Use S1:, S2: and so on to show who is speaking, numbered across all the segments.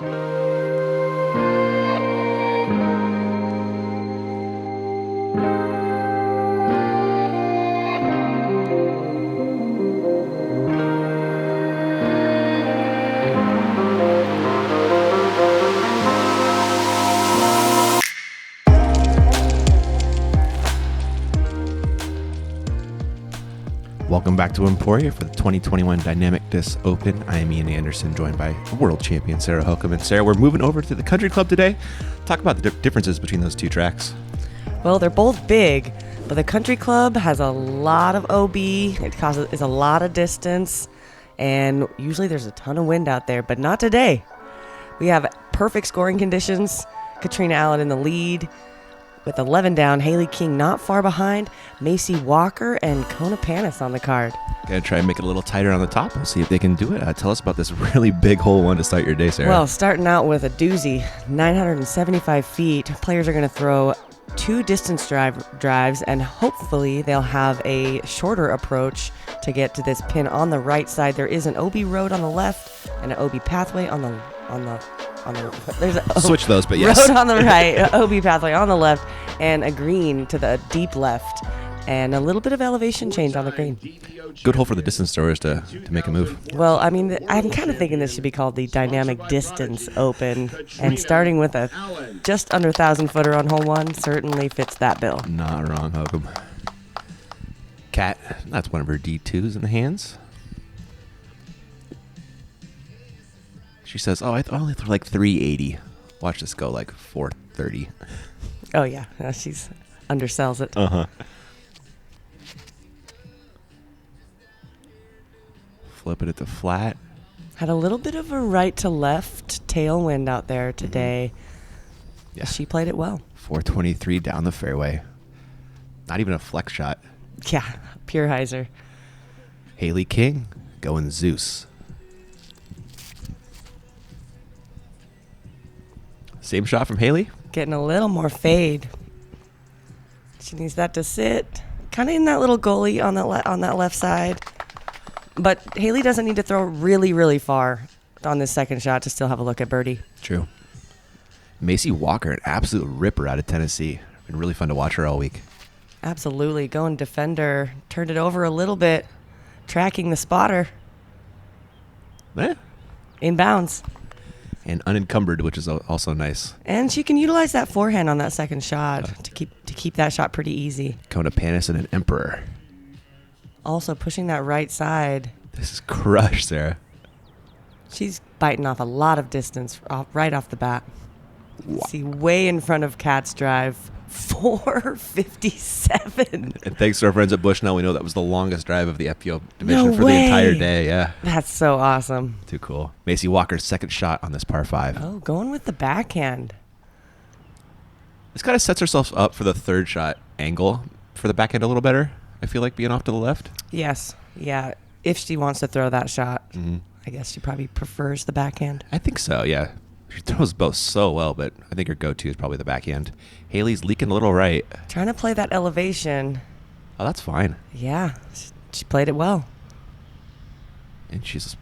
S1: Welcome back to Emporia for the 2021 Dynamic Disc Open. I am Ian Anderson, joined by world champion Sarah Hokum. And Sarah, we're moving over to the Country Club today. Talk about the differences between those two tracks.
S2: Well, they're both big, but the Country Club has a lot of OB. It is a lot of distance, and usually there's a ton of wind out there, but not today. We have perfect scoring conditions. Katrina Allen in the lead. With 11 down, Haley King not far behind, Macy Walker and Kona Panis on the card.
S1: Gonna try and make it a little tighter on the top. We'll see if they can do it. Tell us about this really big hole one to start your day, Sarah.
S2: Well, starting out with a doozy, 975 feet. Players are going to throw two distance drives, and hopefully they'll have a shorter approach to get to this pin on the right side. There is an OB road on the left and an OB pathway on the there's a
S1: switch those, but yes.
S2: Road on the right, OB pathway on the left, and a green to the deep left, and a little bit of elevation change on the green.
S1: Good hole for the distance throwers to make a move.
S2: Well, I mean, I'm kind of thinking this should be called the Dynamic Distance Open, and starting with a just under 1,000-footer on hole one certainly fits that bill.
S1: Not wrong, Hokum. Kat, that's one of her D2s in the hands. She says, I only threw like 380. Watch this go like 430.
S2: Oh, yeah. She's undersells it.
S1: Uh-huh. Flipping it to flat.
S2: Had a little bit of a right to left tailwind out there today.
S1: Yeah.
S2: She played it well.
S1: 423 down the fairway. Not even a flex shot.
S2: Yeah, pure hyzer.
S1: Haley King going Zeus. Same shot from Haley.
S2: Getting a little more fade. She needs that to sit. Kind of in that little goalie on that left side. But Haley doesn't need to throw really, really far on this second shot to still have a look at birdie.
S1: True. Macy Walker, an absolute ripper out of Tennessee. Been really fun to watch her all week.
S2: Absolutely. Going defender. Turned it over a little bit. Tracking the spotter. Inbounds.
S1: And unencumbered, which is also nice.
S2: And she can utilize that forehand on that second shot to keep that shot pretty easy.
S1: Kona Panis and an Emperor.
S2: Also pushing that right side.
S1: This is crushed, Sarah.
S2: She's biting off a lot of distance right off the bat.
S1: Wow.
S2: See, way in front of Kat's drive. 457.
S1: And thanks to our friends at Bushnell, we know that was the longest drive of the FPO division the entire day. Yeah.
S2: That's so awesome.
S1: Too cool. Macy Walker's second shot on this par 5.
S2: Oh, going with the backhand.
S1: This kind of sets herself up for the third shot angle for the backhand a little better. I feel like being off to the left.
S2: Yes. Yeah. If she wants to throw that shot,
S1: Mm-hmm.
S2: I guess she probably prefers the backhand.
S1: I think so, yeah. She throws both so well, but I think her go-to is probably the backhand. Haley's leaking a little right.
S2: Trying to play that elevation.
S1: Oh, that's fine.
S2: Yeah. She played it well.
S1: And she's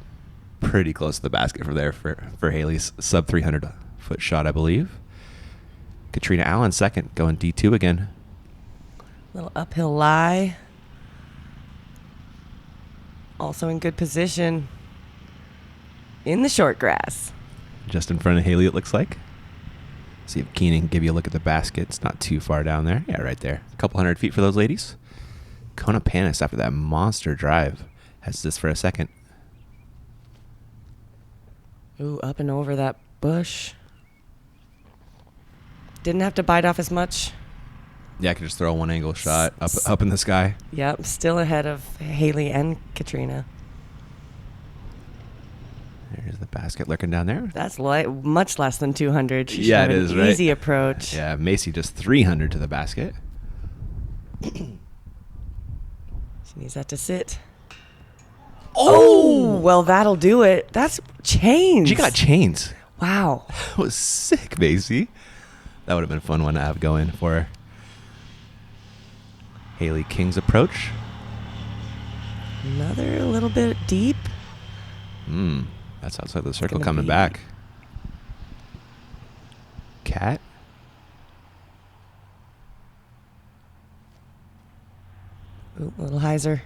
S1: pretty close to the basket from there for Haley's sub 300-foot shot, I believe. Katrina Allen second, going D2 again.
S2: Little uphill lie. Also in good position in the short grass.
S1: Just in front of Haley, it looks like. See if Keenan can give you a look at the basket. It's not too far down there. Yeah, right there. A couple hundred feet for those ladies. Kona Panis, after that monster drive, has this for a second.
S2: Ooh, up and over that bush. Didn't have to bite off as much.
S1: Yeah, I could just throw a one-angle shot up in the sky.
S2: Yep, still ahead of Haley and Katrina.
S1: There's the basket lurking down there.
S2: That's much less than 200. She
S1: Yeah,
S2: showed
S1: it is,
S2: an
S1: right?
S2: Easy approach.
S1: Yeah, Macy just 300 to the basket.
S2: She needs that to sit. Oh, well, that'll do it. That's chains.
S1: She got chains.
S2: Wow.
S1: That was sick, Macy. That would have been a fun one to have going for her. Haley King's approach.
S2: Another little bit deep.
S1: That's outside the circle
S2: gonna
S1: coming
S2: be
S1: back. Cat.
S2: Ooh, a little hyzer.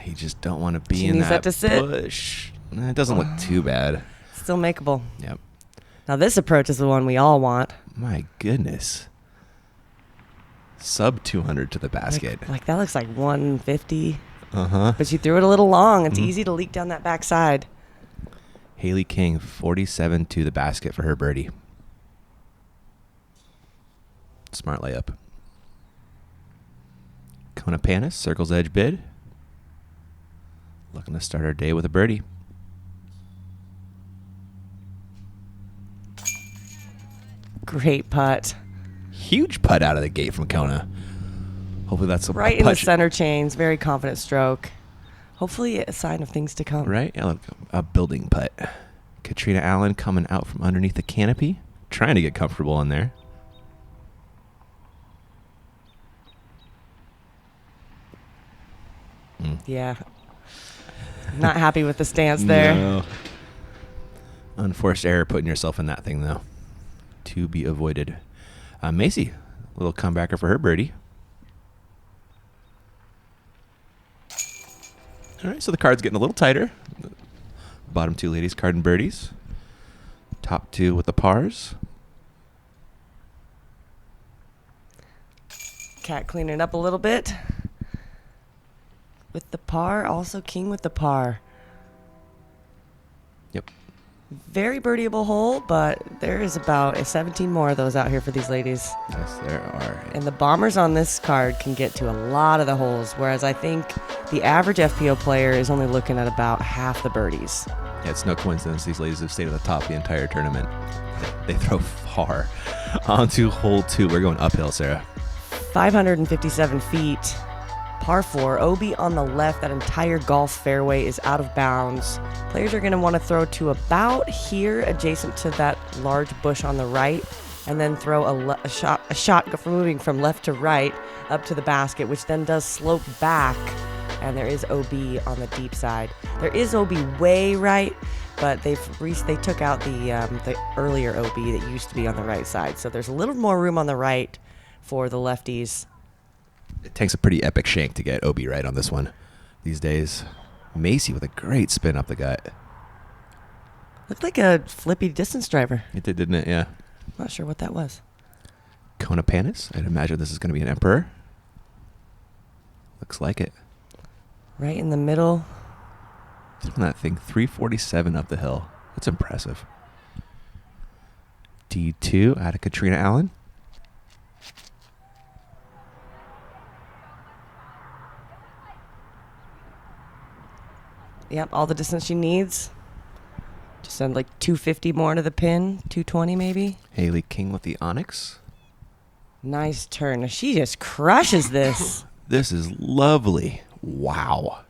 S1: You just don't want to be
S2: She
S1: in
S2: needs
S1: that
S2: that to sit.
S1: bush. It doesn't look too bad.
S2: Still makeable.
S1: Yep.
S2: Now this approach is the one we all want.
S1: My goodness. Sub 200 to the basket.
S2: Like that looks like 150.
S1: Uh-huh.
S2: But she threw it a little long. It's easy to leak down that backside.
S1: Haley King, 47 to the basket for her birdie. Smart layup. Kona Panis, circle's edge bid. Looking to start our day with a birdie.
S2: Great putt.
S1: Huge putt out of the gate from Kona. Hopefully that's a
S2: Right in the
S1: putt.
S2: center chains. Very confident stroke. Hopefully a sign of things to come.
S1: Right? Yeah, look, a building putt. Katrina Allen coming out from underneath the canopy. Trying to get comfortable in there.
S2: Yeah. Not happy with the stance there.
S1: No. Unforced error putting yourself in that thing, though. To be avoided. Macy, a little comebacker for her birdie. All right, so the card's getting a little tighter. Bottom two ladies, card and birdies. Top two with the pars.
S2: Cat cleaning it up a little bit. With the par, also king with the par.
S1: Yep.
S2: Very birdieable hole, but there is about 17 more of those out here for these ladies.
S1: Yes, there are.
S2: And the bombers on this card can get to a lot of the holes, whereas I think the average FPO player is only looking at about half the birdies.
S1: Yeah, it's no coincidence these ladies have stayed at the top the entire tournament. They throw far. On to hole 2. We're going uphill, Sarah.
S2: 557 feet. Par 4, OB on the left. That entire golf fairway is out of bounds. Players are going to want to throw to about here, adjacent to that large bush on the right, and then throw a shot moving from left to right up to the basket, which then does slope back, and there is OB on the deep side. There is OB way right, but they took out the earlier OB that used to be on the right side, so there's a little more room on the right for the lefties.
S1: It takes a pretty epic shank to get OB right on this one these days. Macy with a great spin up the gut.
S2: Looked like a flippy distance driver.
S1: It did, didn't it? Yeah.
S2: Not sure what that was.
S1: Kona Panis. I'd imagine this is going to be an Emperor. Looks like it.
S2: Right in the middle.
S1: Throwing that thing 347 up the hill. That's impressive. D2 out of Katrina Allen.
S2: Yep, all the distance she needs. Just send like 250 more to the pin, 220 maybe.
S1: Haley King with the Onyx.
S2: Nice turn. She just crushes this.
S1: This is lovely. Wow.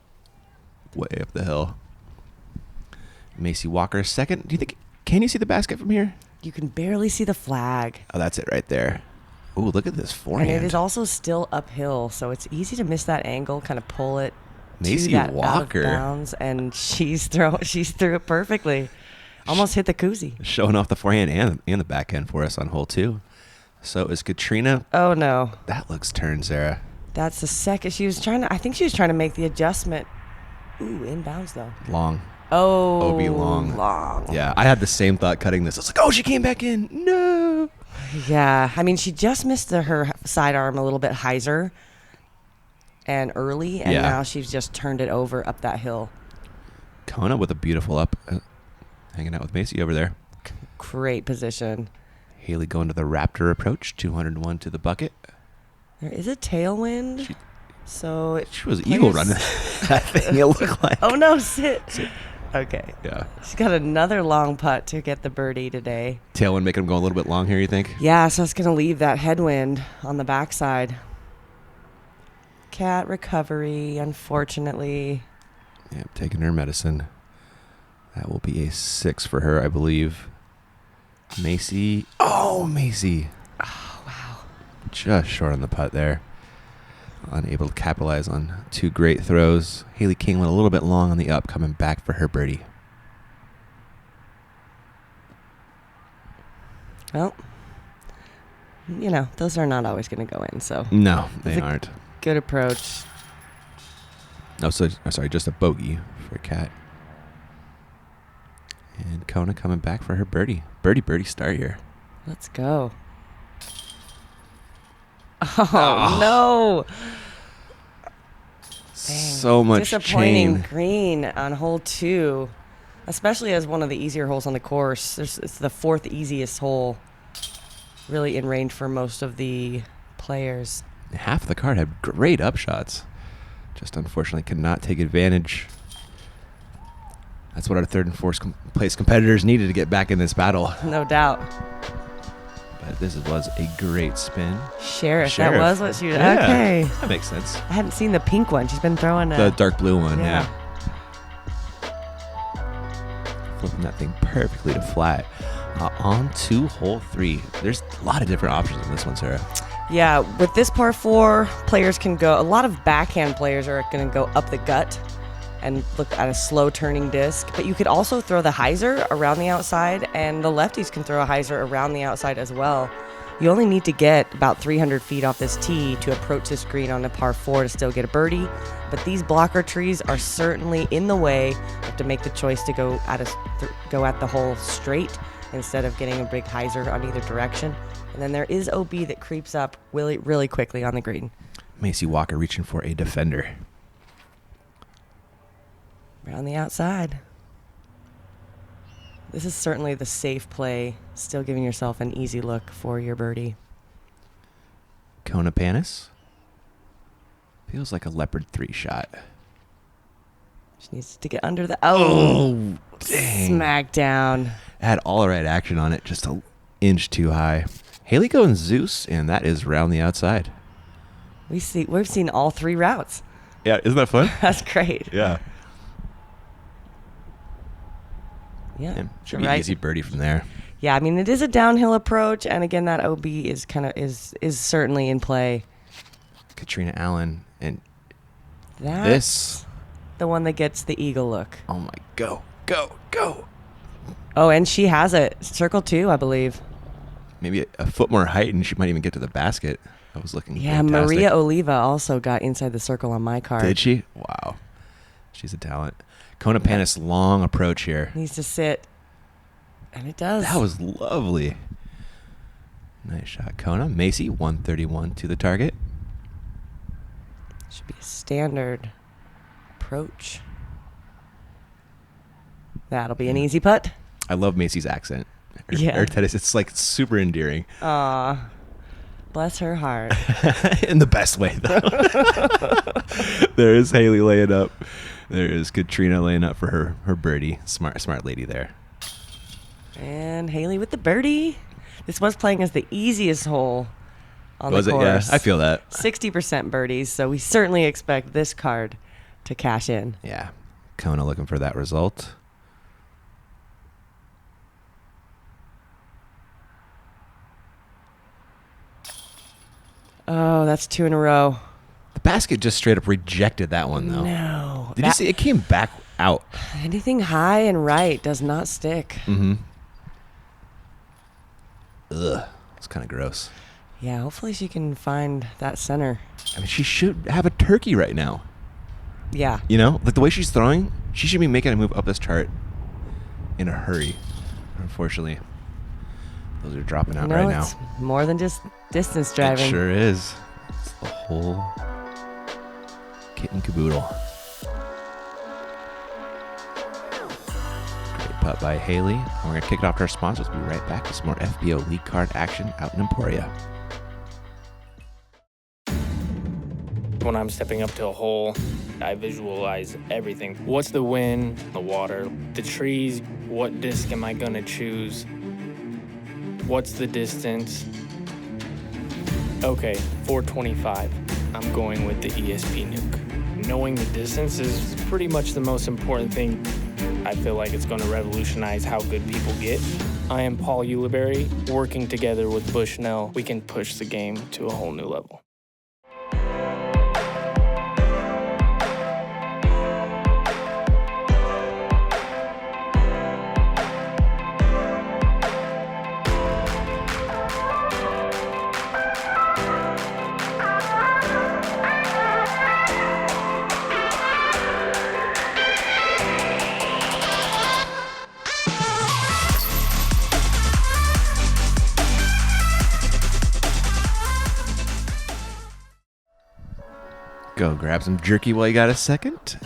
S1: Way up the hill. Macy Walker second. Do you think, can you see the basket from here?
S2: You can barely see the flag.
S1: Oh, that's it right there. Ooh, look at this forehand.
S2: And it is also still uphill, so it's easy to miss that angle, kind of pull it
S1: Macy
S2: to that
S1: Walker.
S2: out of bounds, and she threw it perfectly. Almost hit the koozie.
S1: Showing off the forehand and the backhand for us on hole 2. So is Katrina.
S2: Oh no.
S1: That looks turned, Sarah.
S2: That's the second. I think she was trying to make the adjustment. Ooh, inbounds though.
S1: Long.
S2: Oh.
S1: OB long.
S2: Long.
S1: Yeah, I had the same thought cutting this. I was like, oh, she came back in. No.
S2: Yeah, I mean, she just missed her sidearm a little bit hyzer and early, and now she's just turned it over up that hill.
S1: Kona with a beautiful up. Hanging out with Macy over there.
S2: Great position.
S1: Haley going to the Raptor approach. 201 to the bucket.
S2: There is a tailwind.
S1: She was eagle running that thing, it looked like.
S2: Oh, no, sit. Okay.
S1: Yeah.
S2: She's got another long putt to get the birdie today.
S1: Tailwind making him go a little bit long here, you think?
S2: Yeah, so it's going to leave that headwind on the backside. Cat recovery, unfortunately.
S1: Yeah, taking her medicine. That will be a 6 for her, I believe. Macy. Oh, Macy.
S2: Oh, wow.
S1: Just short on the putt there. Unable to capitalize on 2 great throws. Haley King went a little bit long on the up, coming back for her birdie.
S2: Well, those are not always going to go in. So
S1: No, they aren't.
S2: good approach.
S1: Oh, sorry, just a bogey for Kat. And Kona coming back for her birdie. Birdie start here.
S2: Let's go. Oh, no.
S1: So much
S2: disappointing
S1: chain.
S2: green on hole 2, especially as one of the easier holes on the course. It's the 4th easiest hole, really in range for most of the players.
S1: Half the card had great upshots. Just unfortunately could not take advantage. That's what our third and fourth place competitors needed to get back in this battle.
S2: No doubt.
S1: But this was a great spin.
S2: Sheriff. That was what she was.
S1: Yeah,
S2: okay.
S1: that makes sense.
S2: I hadn't seen the pink one. She's been throwing
S1: The dark blue one,
S2: yeah.
S1: Flipping that thing perfectly to flat. On to hole 3. There's a lot of different options in this one, Sarah.
S2: Yeah, with this par 4, players can go. A lot of backhand players are going to go up the gut and look at a slow turning disc. But you could also throw the hyzer around the outside, and the lefties can throw a hyzer around the outside as well. You only need to get about 300 feet off this tee to approach this green on a par 4 to still get a birdie. But these blocker trees are certainly in the way. You have to make the choice to go at the hole straight instead of getting a big hyzer on either direction. And then there is OB that creeps up really, really quickly on the green.
S1: Macy Walker reaching for a defender.
S2: Around the outside. This is certainly the safe play, still giving yourself an easy look for your birdie.
S1: Kona Panis. Feels like a leopard 3 shot.
S2: She needs to get under the...
S1: Oh, dang.
S2: Smack down.
S1: Had all right action on it, just an inch too high. Haley going Zeus, and that is round the outside.
S2: We've seen all 3 routes.
S1: Yeah, isn't that fun?
S2: That's great.
S1: Yeah.
S2: Yeah.
S1: And should be an easy birdie from there.
S2: Yeah, I mean, it is a downhill approach, and again, that OB is certainly in play.
S1: Katrina Allen, and
S2: That's
S1: this,
S2: the one that gets the eagle look.
S1: oh my, go.
S2: Oh, and she has it. Circle 2, I believe.
S1: Maybe a foot more height, and she might even get to the basket. I was looking
S2: Yeah,
S1: fantastic.
S2: Maria Oliva also got inside the circle on my card.
S1: Did she? Wow. She's a talent. Kona Panis, long approach here.
S2: Needs to sit. And it does.
S1: That was lovely. Nice shot, Kona. Macy, 131 to the target.
S2: Should be a standard approach. That'll be an easy putt.
S1: I love Macy's accent.
S2: Yeah.
S1: It's like super endearing.
S2: Aw. Bless her heart.
S1: In the best way, though. There is Haley laying up. There is Katrina laying up for her birdie. Smart lady there.
S2: And Haley with the birdie. This was playing as the easiest hole on
S1: Was
S2: the
S1: it? Yeah,
S2: course.
S1: I feel that.
S2: 60% birdies, so we certainly expect this card to cash in.
S1: Yeah. Kona looking for that result.
S2: Oh, that's 2 in a row.
S1: The basket just straight up rejected that one, though.
S2: No.
S1: Did you see? It came back out.
S2: Anything high and right does not stick.
S1: Mm-hmm. Ugh. It's kind of gross.
S2: Yeah, hopefully she can find that center.
S1: I mean, she should have a turkey right now.
S2: Yeah.
S1: You know? Like, the way she's throwing, she should be making a move up this chart in a hurry. Unfortunately, those are dropping out right now.
S2: It's more than just distance driving.
S1: It sure is. It's the whole kit and caboodle. Great putt by Haley. And we're going to kick it off to our sponsors. We'll be right back with some more FBO League Card action out in Emporia.
S3: When I'm stepping up to a hole, I visualize everything. What's the wind, the water, the trees? What disc am I gonna choose? What's the distance? Okay, 425. I'm going with the ESP Nuke. Knowing the distance is pretty much the most important thing. I feel like it's gonna revolutionize how good people get. I am Paul Ulibarri. Working together with Bushnell, we can push the game to a whole new level.
S1: Go grab some jerky while you got a second.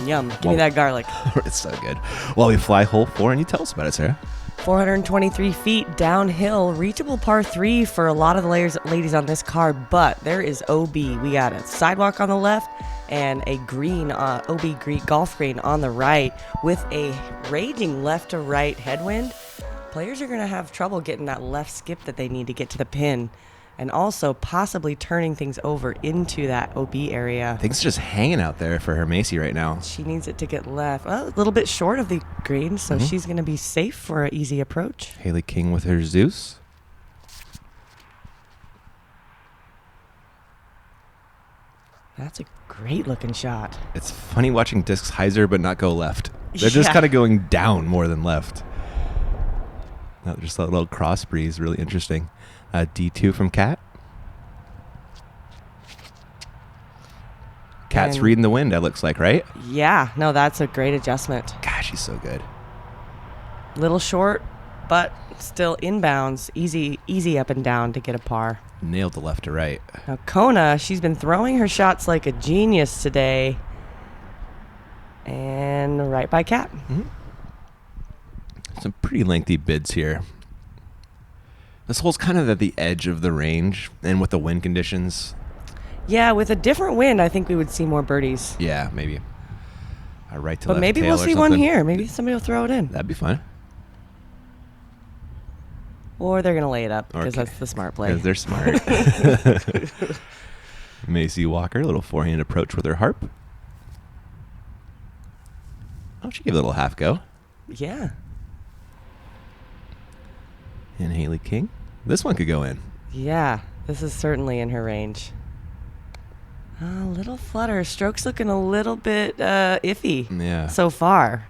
S2: Yum. Give me that garlic.
S1: It's so good. While we fly hole 4, and you tell us about it, Sarah.
S2: 423 feet downhill, reachable par 3 for a lot of the ladies on this card, but there is OB. We got a sidewalk on the left and a green, OB green, golf green on the right with a raging left to right headwind. Players are going to have trouble getting that left skip that they need to get to the pin, and also possibly turning things over into that OB area.
S1: Things just hanging out there for her Macy right now.
S2: She needs it to get left. Well, a little bit short of the green, so she's going to be safe for an easy approach.
S1: Haley King with her Zeus.
S2: That's a great looking shot.
S1: It's funny watching discs hyzer but not go left. They're just kind of going down more than left. Now, just that little cross breeze, really interesting. D2 from Kat. Kat's reading the wind, it looks like, right?
S2: Yeah, no, that's a great adjustment.
S1: Gosh, she's so good.
S2: Little short, but still inbounds. Easy up and down to get a par.
S1: Nailed the left to right.
S2: Now, Kona, she's been throwing her shots like a genius today. And right by Kat.
S1: Some pretty lengthy bids here. This hole's kind of at the edge of the range, and with the wind conditions.
S2: Yeah, with a different wind, I think we would see more birdies.
S1: Yeah, maybe a right to
S2: But
S1: left
S2: maybe
S1: tail
S2: we'll
S1: or
S2: see one
S1: something.
S2: here. Maybe somebody will throw it in.
S1: That'd be fun.
S2: Or they're going to lay it up because
S1: Okay.
S2: that's the smart play.
S1: Because they're smart. Macy Walker, a little forehand approach with her harp. Oh, she gave it a little half go.
S2: Yeah.
S1: And Haley King. This one could go in.
S2: Yeah, this is certainly in her range. A little flutter. Stroke's looking a little bit iffy
S1: Yeah.
S2: so far.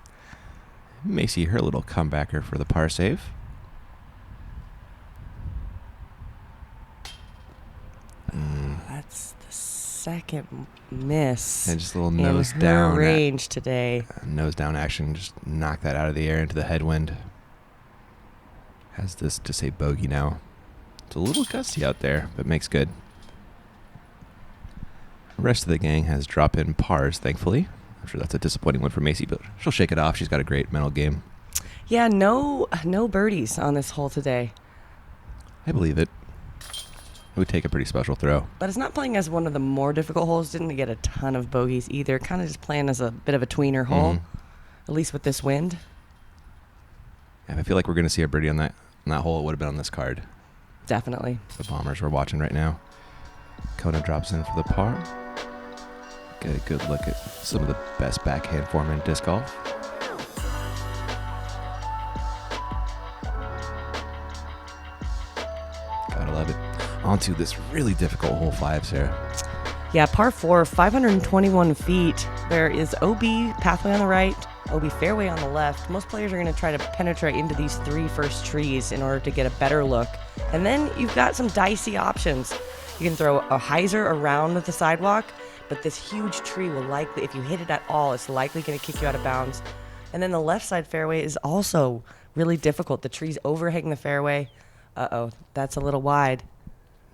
S1: Macy, her little comebacker for the par save.
S2: That's the second miss.
S1: And just a little
S2: in
S1: nose
S2: her
S1: down.
S2: range today.
S1: Nose down action. Just knock that out of the air into the headwind. Has this to say bogey now. It's a little gusty out there, but makes good. The rest of the gang has drop-in pars, thankfully. I'm sure that's a disappointing one for Macy, but she'll shake it off. She's got a great mental game.
S2: Yeah, no birdies on this hole today.
S1: I believe it. It would take a pretty special throw.
S2: But it's not playing as one of the more difficult holes. Didn't get a ton of bogeys either. Kind of just playing as a bit of a tweener hole, at least with this wind.
S1: And I feel like we're going to see a birdie on that hole. It would have been on this card.
S2: Definitely.
S1: The Bombers we're watching right now. Kona drops in for the par. Get a good look at some of the best backhand form in disc golf. Gotta love it. On to this really difficult hole 5, Sarah.
S2: Yeah, par 4, 521 feet. There is OB pathway on the right, OB fairway on the left. Most players are going to try to penetrate into these 3 first trees in order to get a better look. And then you've got some dicey options. You can throw a hyzer around the sidewalk, but this huge tree will likely, if you hit it at all, it's likely going to kick you out of bounds. And then the left side fairway is also really difficult. The trees overhang the fairway. Uh-oh, that's a little wide.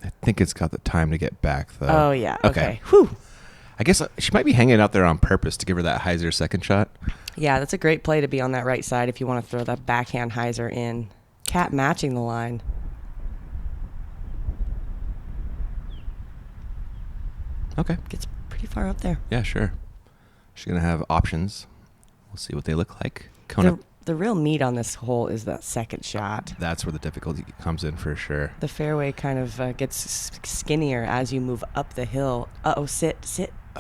S1: I think it's got the time to get back, though.
S2: Oh, yeah. Okay. Whew.
S1: I guess she might be hanging out there on purpose to give her that hyzer second shot.
S2: Yeah, that's a great play to be on that right side if you want to throw that backhand hyzer in. Cat matching the line.
S1: Okay.
S2: Gets pretty far up there.
S1: Yeah, sure. She's going to have options. We'll see what they look like. Kona,
S2: The real meat on this hole is that second shot.
S1: that's where the difficulty comes in for sure.
S2: The fairway kind of gets skinnier as you move up the hill. Uh-oh, sit.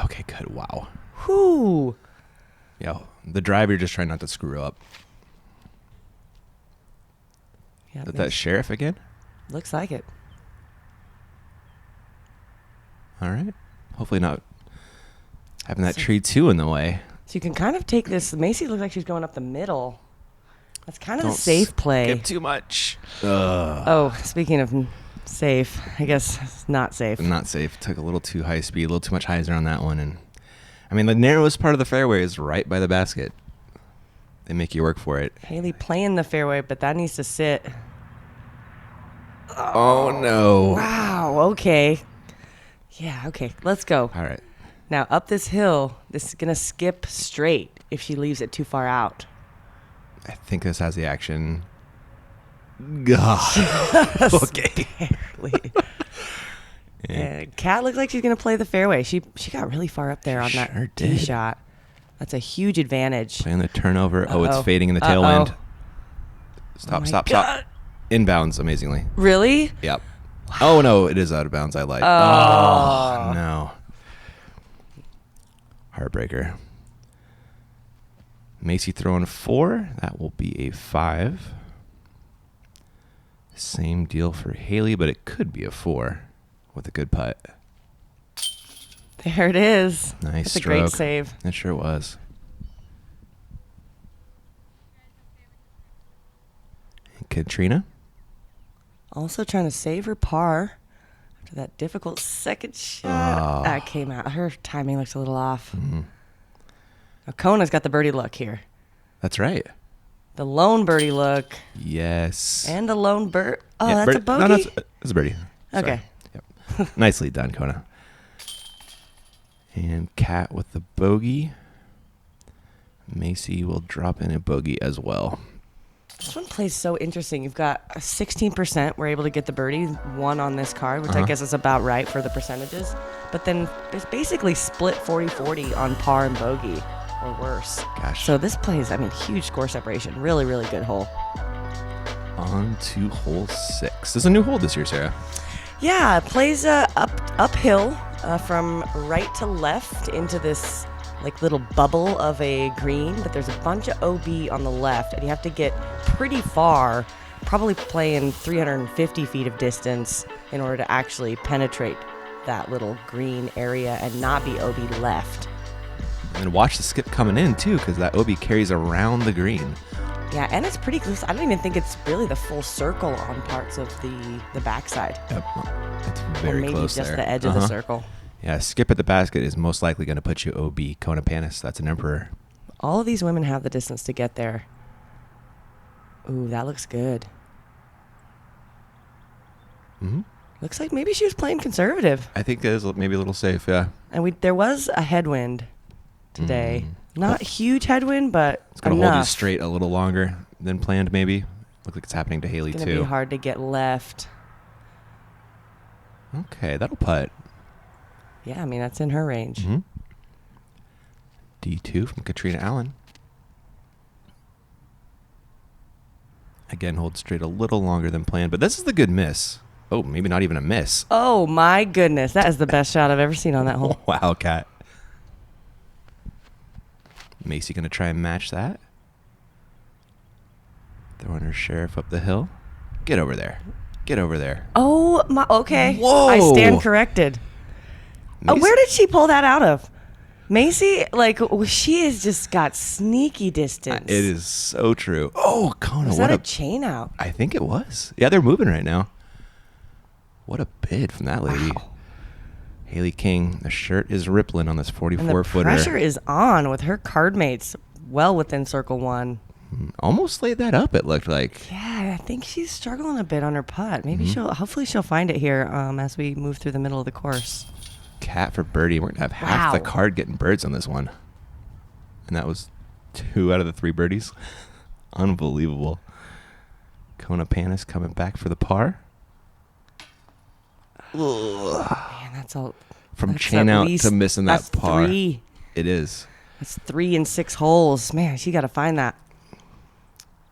S1: Okay, good. Wow.
S2: Whoo!
S1: Yeah, the drive, you're just trying not to screw up.
S2: Yeah,
S1: Is that Sheriff again?
S2: looks like it.
S1: All right. Hopefully not having that tree too in the way.
S2: So you can kind of take this. Macy looks like she's going up the middle. That's kind of
S1: Don't
S2: the safe play.
S1: Skip too much. Ugh.
S2: Oh, speaking of safe, I guess it's not safe.
S1: Not safe. Took a little too high speed, a little too much hyzer on that one. And I mean, the narrowest part of the fairway is right by the basket. They make you work for it.
S2: Haley playing the fairway, but that needs to sit.
S1: Oh, no.
S2: Wow, okay. Yeah, okay. Let's go.
S1: All right.
S2: Now, up this hill, this is going to skip straight if she leaves it too far out.
S1: I think this has the action. God. Okay.
S2: Barely. And Kat looks like she's going to play the fairway. She got really far up there on
S1: Sure
S2: that tee
S1: did.
S2: shot. That's a huge advantage.
S1: Playing the turnover. Oh,
S2: Uh-oh.
S1: it's fading in the
S2: Uh-oh.
S1: tailwind.
S2: Oh my
S1: Stop.
S2: God.
S1: Inbounds, amazingly.
S2: Really?
S1: Yep. Oh, no, it is out of bounds. I lied.
S2: Oh.
S1: No. Heartbreaker. Macy throwing 4. That will be a 5. Same deal for Haley, but it could be a 4 with a good putt.
S2: There it is.
S1: Nice
S2: That's a
S1: stroke.
S2: great save.
S1: It sure was. And Katrina.
S2: Also trying to save her par after that difficult second shot.
S1: Oh.
S2: That came out. Her timing looks a little off. Now, Kona's got the birdie look here.
S1: That's right.
S2: The lone birdie look
S1: Yes.
S2: and a lone bird. Oh,
S1: Yeah,
S2: that's a
S1: bird-
S2: bogey?
S1: No, it's a birdie. Sorry.
S2: Okay.
S1: Yep. Nicely done, Kona. And Kat with the bogey. Macy will drop in a bogey as well.
S2: This one plays so interesting. You've got a 16%. We're able to get the birdie, 1 on this card, which I guess is about right for the percentages. But then it's basically split 40-40 on par and bogey or worse.
S1: Gosh.
S2: So this plays, huge score separation. Really, really good hole.
S1: On to hole 6. There's a new hole this year, Sarah.
S2: Yeah, it plays uphill from right to left into this little bubble of a green, but there's a bunch of OB on the left, and you have to get pretty far, probably playing 350 feet of distance in order to actually penetrate that little green area and not be OB left.
S1: And watch the skip coming in, too, because that OB carries around the green.
S2: Yeah, and it's pretty close. I don't even think it's really the full circle on parts of the backside.
S1: Yep. It's
S2: Or
S1: very
S2: maybe
S1: close
S2: just
S1: there.
S2: the edge of the circle.
S1: Yeah, skip at the basket is most likely going to put you OB. Kona Panis, that's an emperor.
S2: All of these women have the distance to get there. Ooh, that looks good.
S1: Mm-hmm.
S2: Looks like maybe she was playing conservative.
S1: I think it is maybe a little safe, yeah.
S2: And there was a headwind today. Not huge headwind, but
S1: It's going to hold you
S2: enough.
S1: straight a little longer than planned, maybe. Looks like it's happening to Haley,
S2: It's going to
S1: too.
S2: be hard to get left.
S1: Okay, that'll putt.
S2: Yeah, that's in her range.
S1: Mm-hmm. D2 from Katrina Allen. Again, hold straight a little longer than planned, but this is the good miss. Oh, maybe not even a miss.
S2: Oh, my goodness. That is the best shot I've ever seen on that hole.
S1: Wow, Kat. Macy going to try and match that. Throwing her sheriff up the hill. Get over there. Get over there.
S2: Oh, my. Okay.
S1: Whoa.
S2: I stand corrected.
S1: Macy-
S2: Where did she pull that out of? Macy, she has just got sneaky distance.
S1: It is so true. Oh, Kona,
S2: Was
S1: what
S2: that a chain out?
S1: I think it was. Yeah, they're moving right now. What a bid from that lady.
S2: Wow.
S1: Haley King, the shirt is rippling on this
S2: And the
S1: 44-footer.
S2: pressure is on with her card mates well within circle one.
S1: Almost laid that up, it looked like.
S2: Yeah, I think she's struggling a bit on her putt. Maybe hopefully she'll find it here as we move through the middle of the course.
S1: Cat for birdie. We're going to have half the
S2: Wow.
S1: card getting birds on this one. And that was 2 out of the 3 birdies. Unbelievable. Kona Panis coming back for the par.
S2: Man, that's all.
S1: From
S2: that's
S1: chain
S2: at
S1: out
S2: least-
S1: to missing that
S2: that's
S1: par.
S2: 3.
S1: It is.
S2: That's 3 in 6 holes. Man, she got to find that.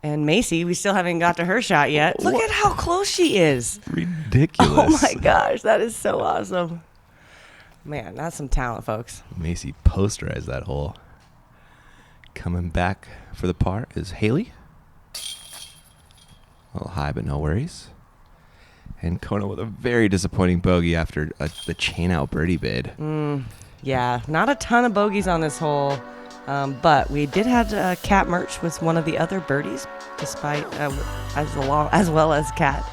S2: And Macy, we still haven't got to her shot yet. Look at how close she is.
S1: Ridiculous.
S2: Oh my gosh, that is so awesome. Man, that's some talent, folks.
S1: Macy posterized that hole. Coming back for the par is Haley. A little high, but no worries. And Kona with a very disappointing bogey after the chain out birdie bid.
S2: Yeah, not a ton of bogeys on this hole, but we did have Cat Merch with one of the other birdies, despite as well as Cat,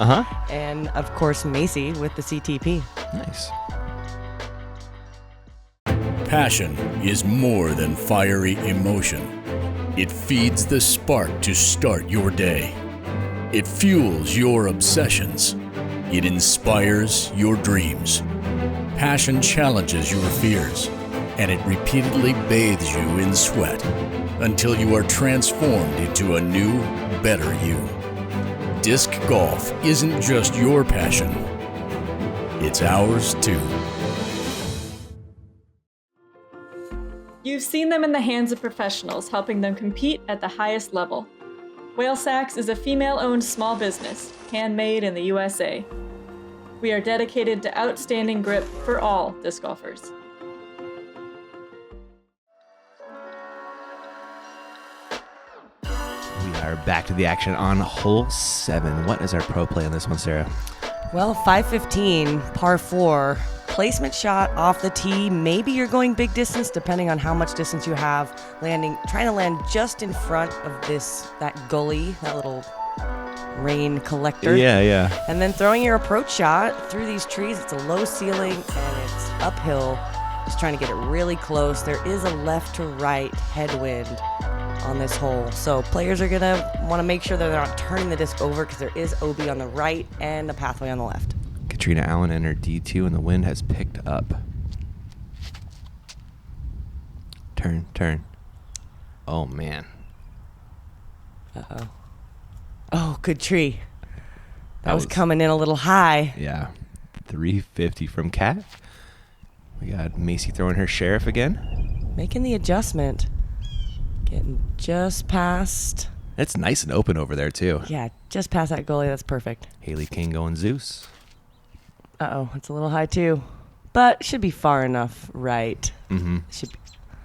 S2: and of course Macy with the CTP.
S1: Nice.
S4: Passion is more than fiery emotion. It feeds the spark to start your day. It fuels your obsessions. It inspires your dreams. Passion challenges your fears. and it repeatedly bathes you in sweat until you are transformed into a new, better you. Disc golf isn't just your passion, it's ours too.
S5: You've seen them in the hands of professionals, helping them compete at the highest level. Whale Sacks is a female-owned small business, handmade in the USA. We are dedicated to outstanding grip for all disc golfers.
S1: We are back to the action on hole 7. What is our pro play on this one, Sarah?
S2: Well, 515, par 4, placement shot off the tee. Maybe you're going big distance, depending on how much distance you have. Trying to land just in front of that gully, that little rain collector.
S1: Yeah.
S2: And then throwing your approach shot through these trees. It's a low ceiling and it's uphill. Just trying to get it really close. There is a left to right headwind on this hole. So players are going to want to make sure that they're not turning the disc over because there is OB on the right and a pathway on the left.
S1: Katrina Allen entered D2 and the wind has picked up. Turn. Oh, man.
S2: Uh-oh. Oh, good tree. That was coming in a little high.
S1: Yeah. 350 from Kat. We got Macy throwing her sheriff again.
S2: Making the adjustment. Getting just past.
S1: It's nice and open over there, too.
S2: Yeah, just past that goalie. That's perfect.
S1: Haley King going Zeus.
S2: Uh-oh, it's a little high, too. But should be far enough right.
S1: Mm-hmm.
S2: Should be.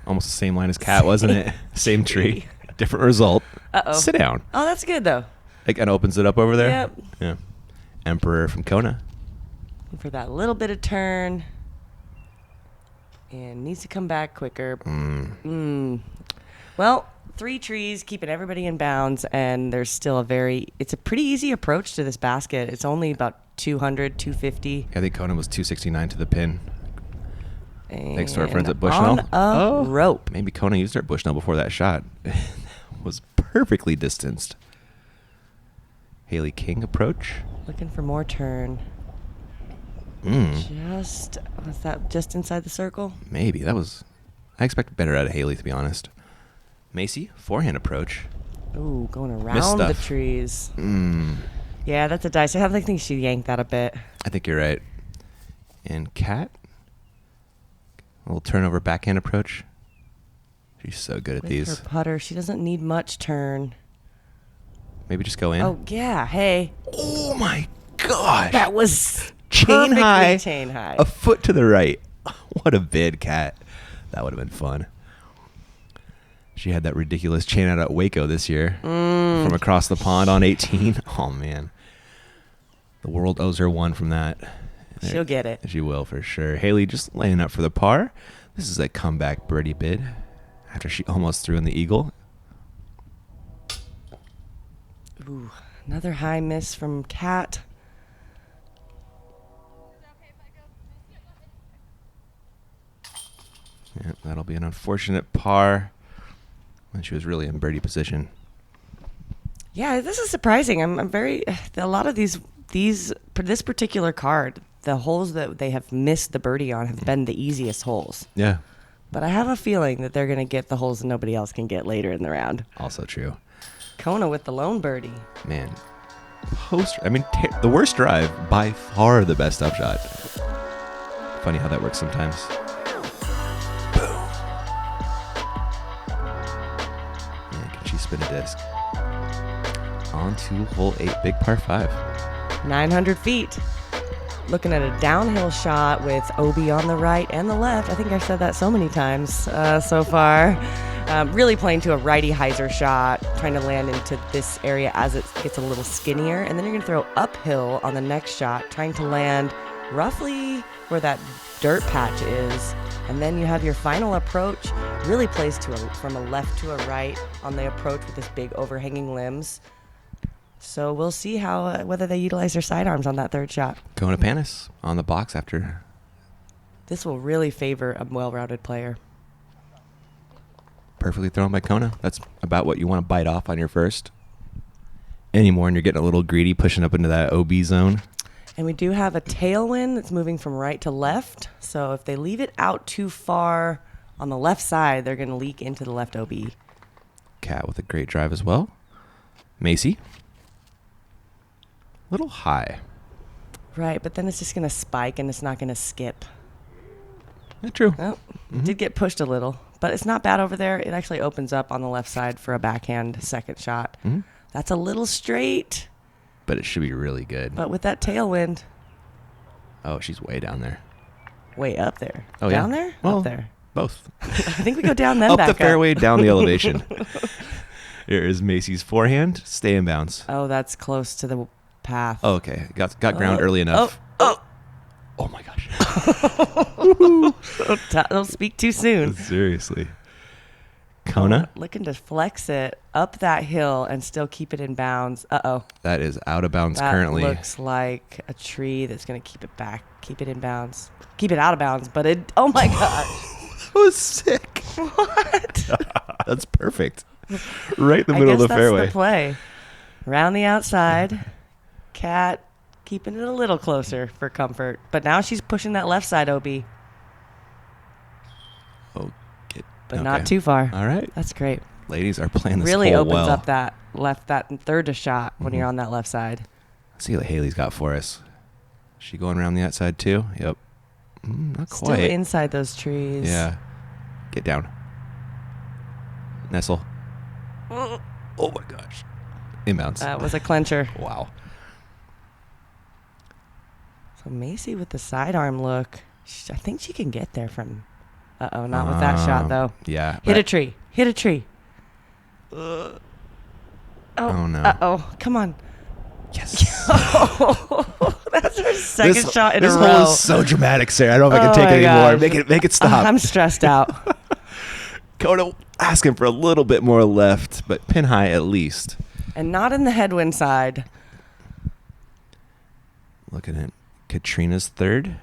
S1: Almost the same line as Kat, wasn't it? Same tree. Different result.
S2: Uh-oh.
S1: Sit down.
S2: Oh, that's good, though.
S1: Like, and opens it up over there?
S2: Yep.
S1: Yeah. Emperor from Kona.
S2: For that little bit of turn. And needs to come back quicker. Well, 3 trees, keeping everybody in bounds, and there's still it's a pretty easy approach to this basket. It's only about 200, 250.
S1: I think Kona was 269 to the pin. Thanks to our friends at
S2: And
S1: Bushnell.
S2: On a rope.
S1: Maybe Kona used our Bushnell before that shot. Was perfectly distanced. Haley King approach.
S2: Looking for more turn. Was that just inside the circle?
S1: Maybe. I expected better out of Haley, to be honest. Macy, forehand approach.
S2: Ooh, going
S1: Missed
S2: around the
S1: stuff.
S2: trees. Yeah, that's a dice. I think she yanked that a bit.
S1: I think you're right. And Kat, a little turnover backhand approach. She's so good at
S2: With
S1: these.
S2: her putter, she doesn't need much turn.
S1: Maybe just go in.
S2: Oh, yeah. Hey.
S1: Oh my gosh.
S2: That was
S1: chain
S2: perfectly
S1: high.
S2: Chain high.
S1: A foot to the right. What a bid, Kat. That would have been fun. She had that ridiculous chain out at Waco this year from across the pond on 18. Oh, man. The world owes her one from that.
S2: She'll get it.
S1: She will, for sure. Haley just laying up for the par. This is a comeback birdie bid after she almost threw in the eagle.
S2: Ooh, another high miss from Kat.
S1: Yeah, that'll be an unfortunate par when she was really in birdie position.
S2: Yeah, this is surprising. I'm very. A lot of this particular card, the holes that they have missed the birdie on have been the easiest holes.
S1: Yeah,
S2: But I have a feeling that they're going to get the holes that nobody else can get later in the round.
S1: also true.
S2: Kona with the lone birdie.
S1: Man, the worst drive, by far the best upshot. Funny how that works sometimes. Boom. Yeah, can she spin a disc? On to hole 8, big par 5.
S2: 900 feet. Looking at a downhill shot with OB on the right and the left. I think I've said that so many times so far. Really playing to a righty hyzer shot, trying to land into this area as it gets a little skinnier. And then you're going to throw uphill on the next shot, trying to land roughly where that dirt patch is. And then you have your final approach, really plays from a left to a right on the approach with this big overhanging limbs. So we'll see whether they utilize their sidearms on that third shot.
S1: Going to Panis on the box after.
S2: This will really favor a well-rounded player.
S1: Perfectly thrown by Kona. That's about what you want to bite off on your first. Anymore, and you're getting a little greedy, pushing up into that OB zone.
S2: And we do have a tailwind that's moving from right to left. So if they leave it out too far On the left side, they're going to leak into the left OB.
S1: Cat with a great drive as well. Macy. Little high.
S2: Right, but then it's just going to spike and it's not going to skip.
S1: True.
S2: Oh, it did get pushed a little, but it's not bad over there. It actually opens up on the left side for a backhand second shot.
S1: Mhm.
S2: That's a little straight,
S1: But it should be really good.
S2: but with that tailwind,
S1: Oh, she's way down there.
S2: way up there.
S1: Oh,
S2: Down
S1: yeah.
S2: there?
S1: Well,
S2: Up there.
S1: Both.
S2: I think we go down then
S1: Up
S2: back
S1: the fairway, down the elevation. Here is Macy's forehand. Stay in bounds.
S2: Oh, that's close to the path.
S1: Oh, okay. Got ground
S2: Oh,
S1: early enough.
S2: Oh,
S1: Oh my gosh.
S2: don't speak too soon.
S1: Seriously. Kona.
S2: Looking to flex it up that hill and still keep it in bounds. Uh-oh.
S1: That is out of bounds
S2: That
S1: currently.
S2: looks like a tree that's going to keep it back, keep it in bounds. Keep it out of bounds, but it, oh my gosh.
S1: That was sick.
S2: What?
S1: That's perfect. Right in the middle of the
S2: that's
S1: fairway.
S2: the play. Around the outside. Cat keeping it a little closer for comfort. But now she's pushing that left side OB,
S1: Oh, get,
S2: but not too far.
S1: All right.
S2: That's great.
S1: Ladies are playing this
S2: Really
S1: hole
S2: opens
S1: well.
S2: up that third to shot when you're on that left side.
S1: Let's see what Haley's got for us. She going around the outside too? Yep. Not
S2: Still
S1: quite.
S2: inside those trees.
S1: Yeah. Get down. Nestle. Oh my gosh. Inbounds.
S2: That was a clencher.
S1: Wow.
S2: So Macy with the sidearm look. I think she can get there from. Uh-oh, not with that shot, though.
S1: Yeah.
S2: Hit a
S1: but-
S2: tree. Hit a tree.
S1: Oh, no.
S2: Uh-oh. Come on.
S1: Yes.
S2: That's her second shot in
S1: this
S2: a
S1: hole
S2: row.
S1: is so dramatic, Sarah. I don't know if I can
S2: Oh
S1: take
S2: my
S1: it anymore.
S2: gosh.
S1: Make it stop.
S2: I'm stressed out.
S1: Kona asking for a little bit more left, but pin high at least.
S2: And not in the headwind side.
S1: Looking at Katrina's third.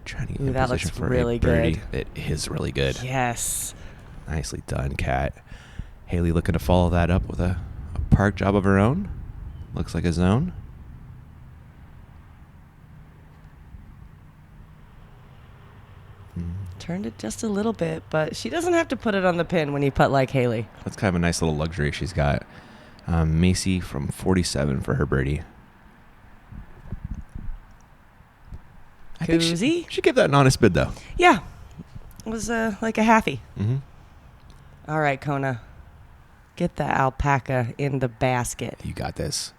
S1: Trying to get
S2: Ooh,
S1: in
S2: that
S1: position
S2: looks
S1: for
S2: really
S1: a birdie.
S2: good.
S1: It is really good.
S2: Yes.
S1: Nicely done, Kat. Haley looking to follow that up with a park job of her own. Looks like a zone.
S2: Turned it just a little bit, but she doesn't have to put it on the pin when you putt like Haley.
S1: That's kind of a nice little luxury she's got. Macy from 47 for her birdie. I think
S2: Koozie?
S1: she gave that an honest bid, though.
S2: Yeah. It was like a halfie.
S1: Mm-hmm.
S2: All right, Kona. Get the alpaca in the basket.
S1: You got this.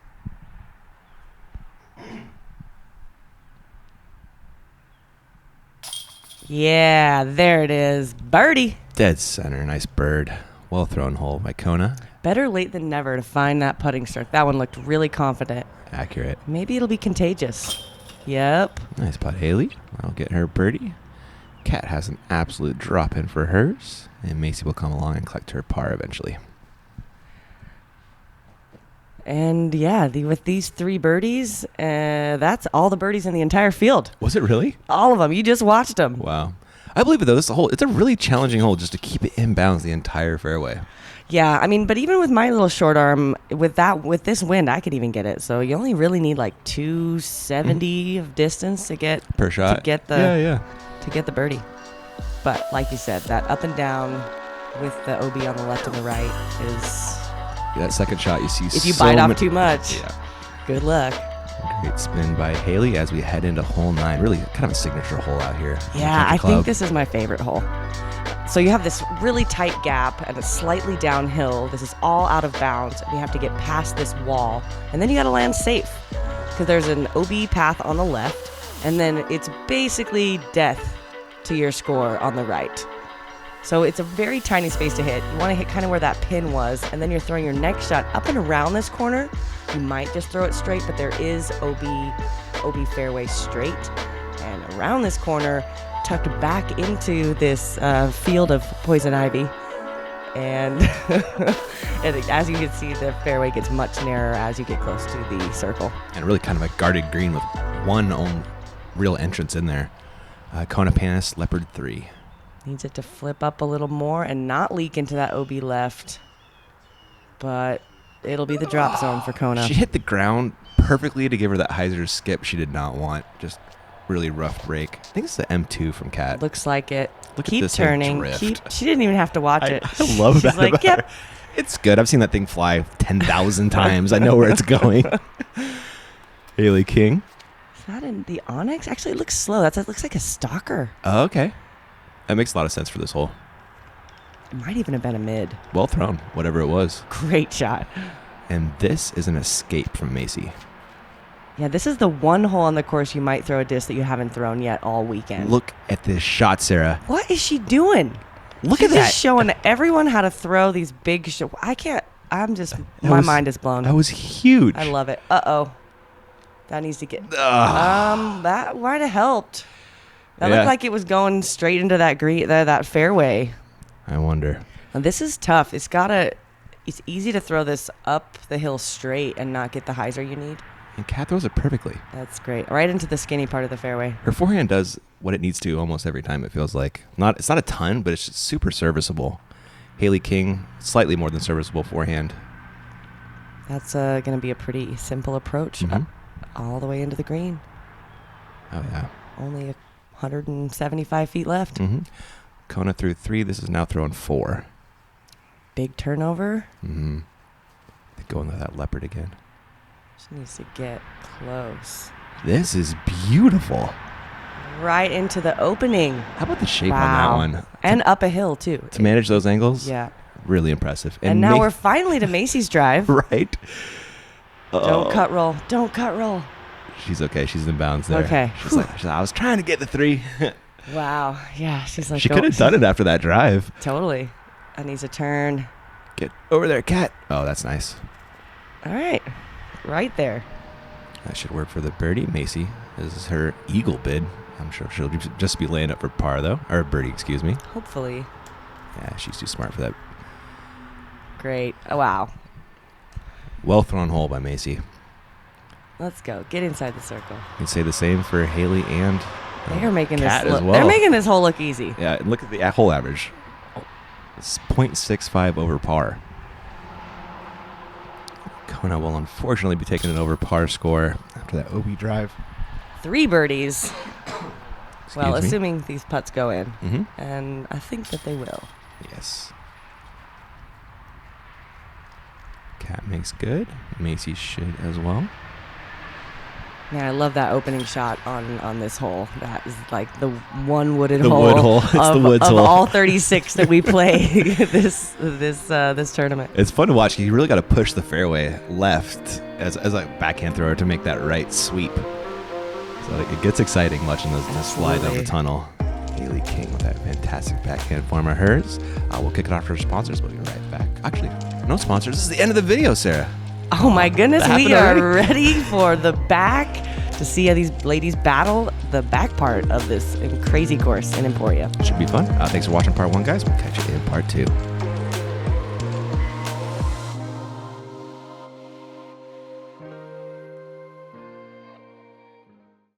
S2: Yeah, there it is. Birdie.
S1: Dead center. Nice bird. Well thrown hole by Kona.
S2: Better late than never to find that putting stroke. That one looked really confident.
S1: Accurate.
S2: Maybe it'll be contagious. Yep.
S1: Nice putt, Haley. I'll get her birdie. Kat has an absolute drop in for hers. And Macy will come along and collect her par eventually.
S2: And yeah, with these 3 birdies, that's all the birdies in the entire field.
S1: Was it really?
S2: All of them. You just watched them.
S1: Wow. I believe it, though. This hole, it's a really challenging hole just to keep it in bounds the entire fairway.
S2: Yeah, I mean, but even with my little short arm, with this wind, I could even get it. So you only really need like 270 of distance to get
S1: Per shot?
S2: to get the
S1: Yeah.
S2: to get the birdie. But like you said, that up and down with the OB on the left and the right is
S1: That second shot you see
S2: if you
S1: so
S2: bite off
S1: many-
S2: too much,
S1: Yeah.
S2: good luck.
S1: Great spin by Haley as we head into hole 9. Really kind of a signature hole out here. on the
S2: Yeah,
S1: country
S2: I
S1: club.
S2: think this is my favorite hole. So you have this really tight gap and it's slightly downhill. This is all out of bounds, and you have to get past this wall, and then you got to land safe because there's an OB path on the left, and then it's basically death to your score on the right. So it's a very tiny space to hit. You want to hit kind of where that pin was, and then you're throwing your next shot up and around this corner. You might just throw it straight, but there is OB fairway straight, and around this corner, tucked back into this field of poison ivy. And, and as you can see, the fairway gets much narrower as you get close to the circle.
S1: And really kind of a guarded green with one real entrance in there. Kona Panis, Leopard 3.
S2: Needs it to flip up a little more and not leak into that OB left. But it'll be the drop zone for Kona.
S1: She hit the ground perfectly to give her that hyzer skip she did not want. Just really rough break. I think it's the M2 from Kat.
S2: Looks like it.
S1: Look at
S2: Keep
S1: this thing
S2: turning.
S1: drift.
S2: She didn't even have to watch it.
S1: I love that
S2: She's like,
S1: about
S2: yep.
S1: her. It's good. I've seen that thing fly 10,000 times. I know where it's going. Haley King.
S2: Is that in the Onyx? Actually, it looks slow. It looks like a stalker.
S1: Oh, okay. That makes a lot of sense for this hole.
S2: It might even have been a mid.
S1: Well thrown, whatever it was.
S2: Great shot.
S1: And this is an escape from Macy.
S2: Yeah, this is the one hole on the course you might throw a disc that you haven't thrown yet all weekend.
S1: Look at this shot, Sarah.
S2: What is she doing?
S1: Look
S2: She's
S1: at that.
S2: just showing everyone how to throw these big I can't. My mind is blown.
S1: That was huge.
S2: I love it. Uh-oh. That needs to get...
S1: Ugh.
S2: That might have helped. That
S1: Yeah.
S2: looked like it was going straight into that that fairway.
S1: I wonder.
S2: Now, this is tough. It's easy to throw this up the hill straight and not get the hyzer you need.
S1: And Kat throws it perfectly.
S2: That's great. Right into the skinny part of the fairway.
S1: Her forehand does what it needs to almost every time, it feels like. It's not a ton, but it's just super serviceable. Haley King, slightly more than serviceable forehand.
S2: That's going to be a pretty simple approach
S1: Mhm.
S2: all the way into the green.
S1: Oh, yeah.
S2: Only 175 feet left.
S1: Mm-hmm. Kona threw 3. This is now throwing 4.
S2: Big turnover.
S1: Mm-hmm. Going with that leopard again.
S2: She needs to get close.
S1: This is beautiful.
S2: Right into the opening.
S1: How about the shape
S2: Wow.
S1: on that one?
S2: And up a hill, too.
S1: To manage those angles?
S2: Yeah.
S1: Really impressive.
S2: And now we're finally to Macy's drive.
S1: right.
S2: Don't cut roll. Don't cut roll.
S1: She's okay. She's in bounds there.
S2: Okay.
S1: She's like, I was trying to get the 3.
S2: Wow. Yeah, she's like...
S1: She could have done it after that drive.
S2: Totally. That needs a turn.
S1: Get over there, Kat. Oh, that's nice.
S2: All right. Right there.
S1: That should work for the birdie. Macy, this is her eagle bid. I'm sure she'll just be laying up for par, though. Or birdie, excuse me.
S2: Hopefully.
S1: Yeah, she's too smart for that.
S2: Great. Oh, wow.
S1: Well thrown hole by Macy.
S2: Let's go. Get inside the circle.
S1: You can say the same for Haley and
S2: They're making this
S1: Kat as
S2: look,
S1: well.
S2: They're making this hole look easy.
S1: Yeah, and look at the hole average. It's 0.65 over par. Kona will unfortunately be taking an over par score after that OB drive.
S2: 3 birdies. Well,
S1: Excuse me?
S2: assuming these putts go in.
S1: Mm-hmm.
S2: And I think that they will.
S1: Yes. Kat makes good. Macy should as well.
S2: Man, I love that opening shot on this hole. That is like the one wooded
S1: The
S2: hole.
S1: wood hole. It's
S2: of,
S1: the woods
S2: of
S1: hole.
S2: all 36 that we play this tournament.
S1: It's fun to watch. You really got to push the fairway left as a backhand thrower to make that right sweep. So it gets exciting watching those slide down the
S2: Absolutely.
S1: tunnel. Haley King with that fantastic backhand form of hers. We'll kick it off for our sponsors. We'll be right back. Actually, no sponsors. This is the end of the video, Sarah.
S2: Oh my goodness,
S1: That
S2: we
S1: happened
S2: are ready for the back to see how these ladies battle the back part of this crazy course in Emporia.
S1: Should be fun. Thanks for watching part 1, guys. We'll catch you in part 2.